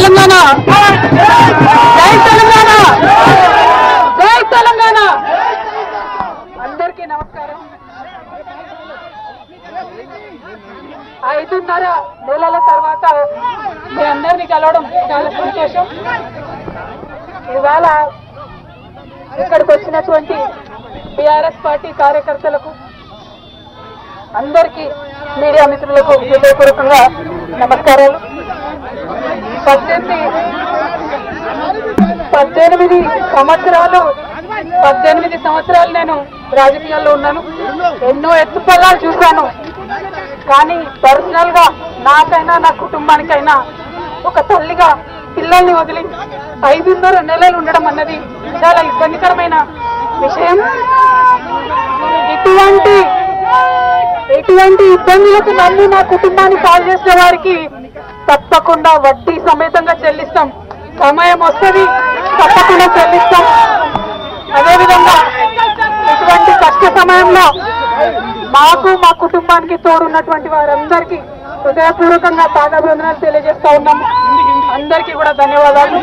తెలంగాణ, జై తెలంగాణ, జై తెలంగాణ. అందరికీ నమస్కారం. 5.5 నెలల తర్వాత మీ అందరినీ కలవడం చాలా సంతోషం. ఇవాళ ఇక్కడికి వచ్చినటువంటి టిఆర్ఎస్ పార్టీ కార్యకర్తలకు అందరికీ మీడియా మిత్రులకు హృదయపూర్వకంగా నమస్కారాలు. 18 సంవత్సరాలు నేను రాజకీయాల్లో ఉన్నాను. ఎన్నో ఎత్తుపల్లాలు చూశాను. కానీ పర్సనల్ గా నాకైనా నా కుటుంబానికైనా ఒక తల్లిగా పిల్లల్ని వదిలి 5.5 నెలలు ఉండడం అన్నది చాలా ఇబ్బందికరమైన విషయం. ఎటువంటి ఇబ్బందులకు నన్ను నా కుటుంబాన్ని పాలు చేసిన వారికి తప్పకుండా వడ్డీ సమేతంగా చెల్లిస్తాం. సమయం వస్తుంది, తప్పకుండా చెల్లిస్తాం. అదేవిధంగా ఇటువంటి కష్ట సమయంలో మాకు మా కుటుంబానికి తోడున్నటువంటి వారందరికీ హృదయపూర్వకంగా పాదాభివందనాలు తెలియజేస్తా ఉన్నాము. అందరికీ కూడా ధన్యవాదాలు.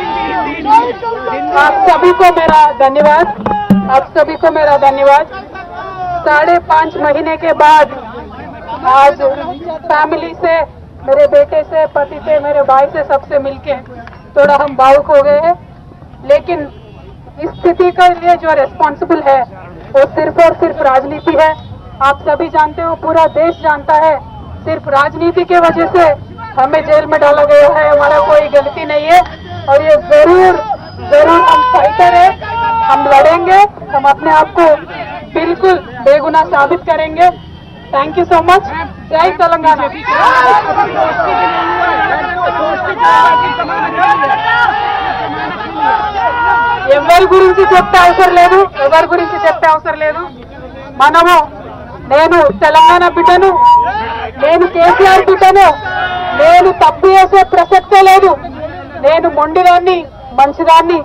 आप सभी को मेरा धन्यवाद. 5.5 महीने के बाद आज फैमिली से, मेरे बेटे से, पति से, मेरे भाई से, सबसे मिलके थोड़ा हम भावुक हो गए हैं. लेकिन इस स्थिति के लिए जो रिस्पॉन्सिबल है वो सिर्फ और सिर्फ राजनीति है. आप सभी जानते हो, पूरा देश जानता है. सिर्फ राजनीति के वजह से हमें जेल में डाला गया है. हमारा कोई गलती नहीं है और ये जरूर हम फाइटर है. हम लड़ेंगे. हम अपने आप को बिल्कुल बेगुनाह साबित करेंगे. Thank you so much. जय तेलंगाना. ఎవరి గురించి చెప్పే అవసరం లేదు. మనము, నేను తెలంగాణ బిడ్డను, నేను కేసీఆర్ బిడ్డను, నేను తప్పు చేసే ప్రసక్తే లేదు. నేను మొండిదాన్ని, మంచిదాన్ని.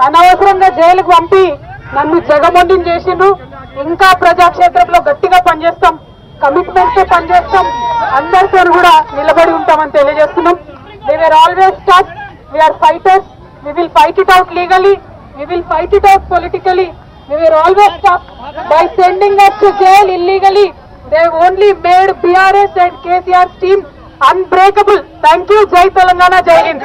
అనవసరంగా జైలుకు పంపి నన్ను జగమొండిని చేసిండ్రు. ఇంకా ప్రజాక్షేత్రంలో గట్టిగా పనిచేస్తాం, కమిట్మెంట్ తో పనిచేస్తాం. అందరితో కూడా నిలబడి ఉంటామని తెలియజేస్తున్నాం. We were always tough. We are fighters. We will fight it out legally. We will fight it out politically. We were always tough. By sending us to jail illegally, they only made BRS and KCR's team unbreakable. Thank you. Jai Telangana, Jai Hind.